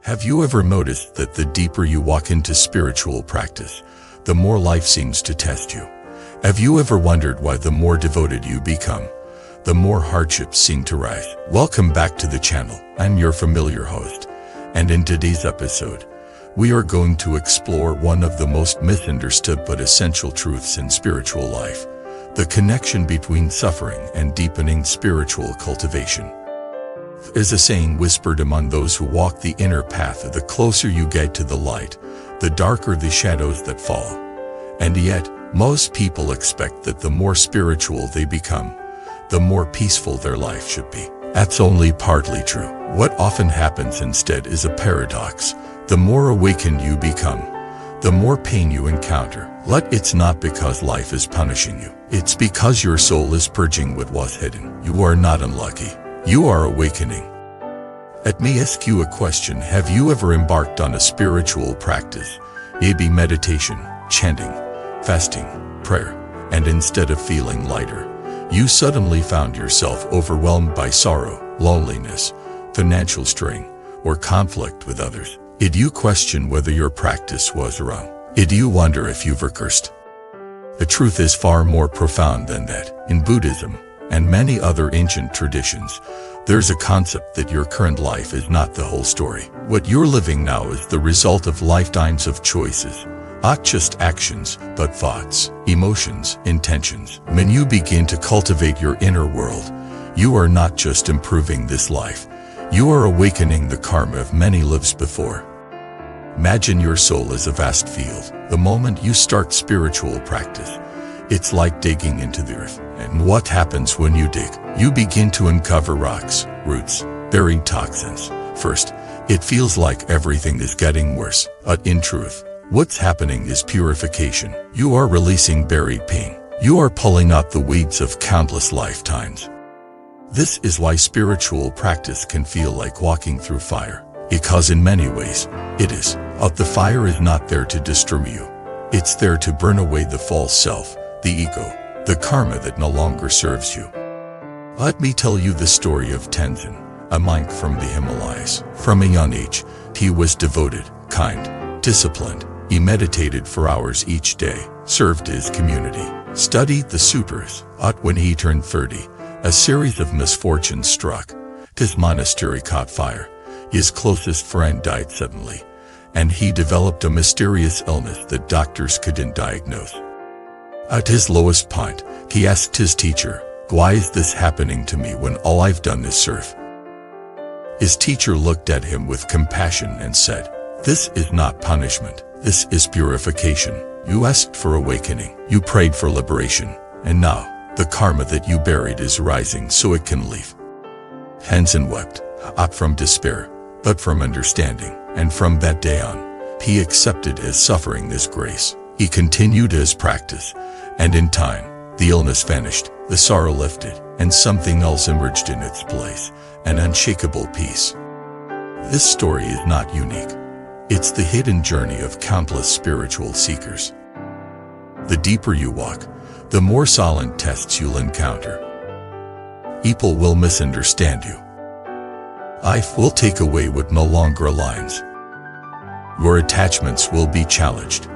Have you ever noticed that the deeper you walk into spiritual practice, the more life seems to test you? Have you ever wondered why the more devoted you become, the more hardships seem to rise? Welcome back to the channel. I'm your familiar host, and in today's episode, we are going to explore one of the most misunderstood but essential truths in spiritual life: the connection between suffering and deepening spiritual cultivation. As a saying whispered among those who walk the inner path, the closer you get to the light, the darker the shadows that follow. And yet, most people expect that the more spiritual they become, the more peaceful their life should be. That's only partly true. What often happens instead is a paradox. The more awakened you become, the more pain you encounter. But it's not because life is punishing you. It's because your soul is purging what was hidden. You are not unlucky. You are awakening. Let me ask you a question. Have you ever embarked on a spiritual practice, maybe meditation, chanting, fasting, prayer, and instead of feeling lighter, you suddenly found yourself overwhelmed by sorrow, loneliness, financial strain, or conflict with others? Did you question whether your practice was wrong? Did you wonder if you were cursed? The truth is far more profound than that. In Buddhism and many other ancient traditions, there's a concept that your current life is not the whole story. What you're living now is the result of lifetimes of choices, not just actions, but thoughts, emotions, intentions. When you begin to cultivate your inner world, you are not just improving this life, you are awakening the karma of many lives before. Imagine your soul as a vast field. The moment you start spiritual practice, it's like digging into the earth. And what happens when you dig? You begin to uncover rocks, roots, buried toxins. First, it feels like everything is getting worse. But in truth, what's happening is purification. You are releasing buried pain. You are pulling out the weeds of countless lifetimes. This is why spiritual practice can feel like walking through fire. Because in many ways, it is. But the fire is not there to destroy you. It's there to burn away the false self, the ego, the karma that no longer serves you. Let me tell you the story of Tenzin, a monk from the Himalayas. From a young age, he was devoted, kind, disciplined. He meditated for hours each day, served his community, studied the sutras. But when he turned 30, a series of misfortunes struck. His monastery caught fire. His closest friend died suddenly, and he developed a mysterious illness that doctors couldn't diagnose. At his lowest point, he asked his teacher, "Why is this happening to me when all I've done is serve?" His teacher looked at him with compassion and said, "This is not punishment. This is purification. You asked for awakening. You prayed for liberation. And now, the karma that you buried is rising so it can leave." Tenzin wept, not from despair, but from understanding. And from that day on, he accepted his suffering as grace. He continued his practice, and in time, the illness vanished, the sorrow lifted, and something else emerged in its place, an unshakable peace. This story is not unique. It's the hidden journey of countless spiritual seekers. The deeper you walk, the more silent tests you'll encounter. People will misunderstand you. Life will take away what no longer aligns. Your attachments will be challenged.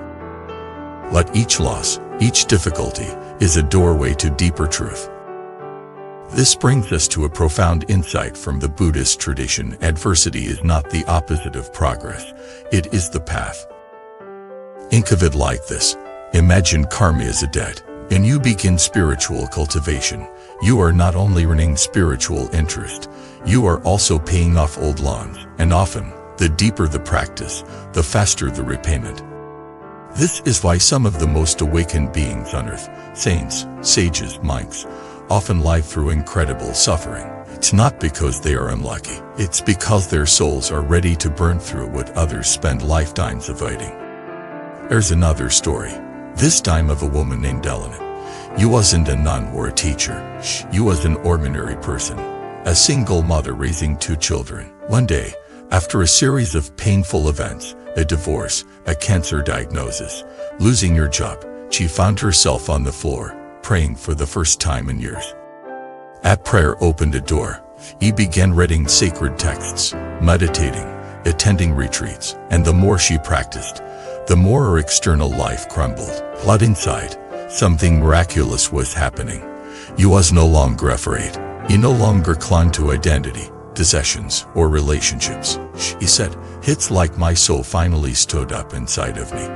But each loss, each difficulty, is a doorway to deeper truth. This brings us to a profound insight from the Buddhist tradition. Adversity is not the opposite of progress, it is the path. Think of it like this. Imagine karma as a debt. When you begin spiritual cultivation, you are not only earning spiritual interest, you are also paying off old loans. And often, the deeper the practice, the faster the repayment. This is why some of the most awakened beings on earth, saints, sages, monks, often live through incredible suffering. It's not because they are unlucky. It's because their souls are ready to burn through what others spend lifetimes avoiding. There's another story, this time of a woman named Elena. You wasn't a nun or a teacher. You was an ordinary person, a single mother raising 2 children. One day, after a series of painful events, a divorce, a cancer diagnosis, losing your job, she found herself on the floor, praying for the first time in years. That prayer opened a door. He began reading sacred texts, meditating, attending retreats, and the more she practiced, the more her external life crumbled. But inside, something miraculous was happening. You was no longer afraid. You no longer clung to identity, possessions, or relationships. She said, "It's like my soul finally stood up inside of me."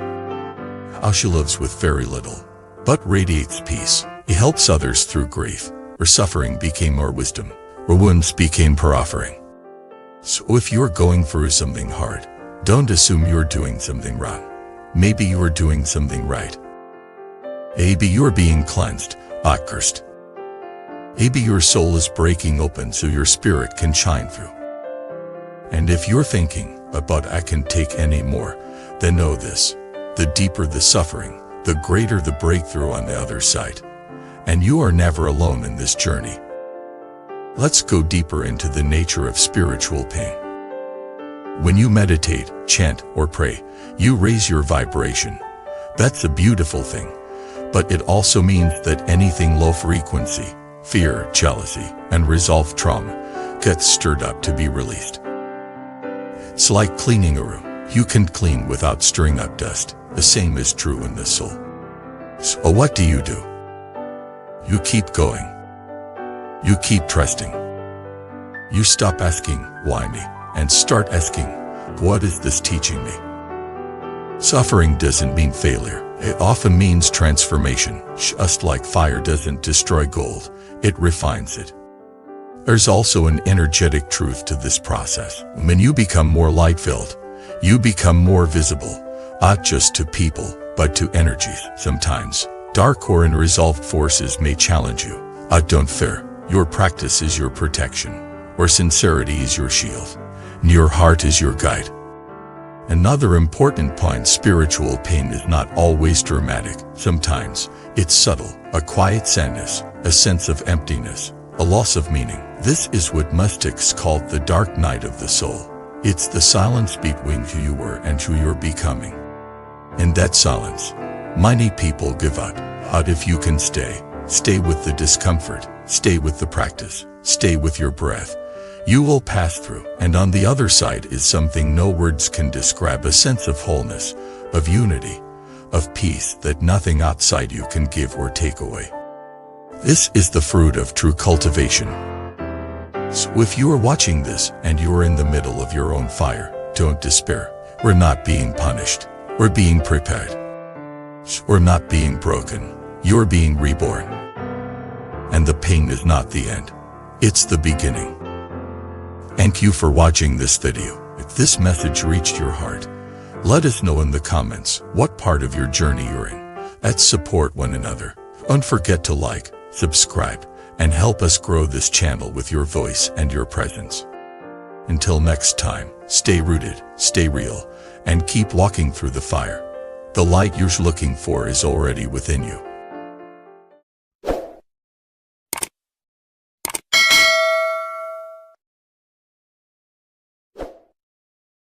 How she lives with very little, but radiates peace. He helps others through grief. Her suffering became her wisdom. Her wounds became her offering. So if you're going through something hard, don't assume you're doing something wrong. Maybe you're doing something right. Maybe you're being cleansed, not cursed. Maybe your soul is breaking open so your spirit can shine through. And if you're thinking, "But I can take any more," then know this: the deeper the suffering, the greater the breakthrough on the other side. And you are never alone in this journey. Let's go deeper into the nature of spiritual pain. When you meditate, chant, or pray, you raise your vibration. That's a beautiful thing. But it also means that anything low frequency, fear, jealousy, and resolved trauma, gets stirred up to be released. It's like cleaning a room. You can clean without stirring up dust. The same is true in the soul. So what do? You keep going. You keep trusting. You stop asking, "Why me?" and start asking, "What is this teaching me?" Suffering doesn't mean failure. It often means transformation. Just like fire doesn't destroy gold, it refines it. There's also an energetic truth to this process. When you become more light-filled, you become more visible, not just to people, but to energies. Sometimes, dark or unresolved forces may challenge you. Don't fear. Your practice is your protection, or sincerity is your shield, and your heart is your guide. Another important point: spiritual pain is not always dramatic. Sometimes, it's subtle, a quiet sadness, a sense of emptiness, a loss of meaning. This is what mystics call the dark night of the soul. It's the silence between who you were and who you're becoming. In that silence, many people give up. But if you can stay with the discomfort, stay with the practice, stay with your breath, you will pass through. And on the other side is something no words can describe: a sense of wholeness, of unity, of peace that nothing outside you can give or take away. This is the fruit of true cultivation. So if you are watching this and you are in the middle of your own fire, don't despair. We're not being punished. We're being prepared. We're not being broken. You're being reborn. And the pain is not the end. It's the beginning. Thank you for watching this video. If this message reached your heart, let us know in the comments what part of your journey you're in. Let's support one another. Don't forget to like, subscribe, and help us grow this channel with your voice and your presence. Until next time, stay rooted, stay real, and keep walking through the fire. The light you're looking for is already within you.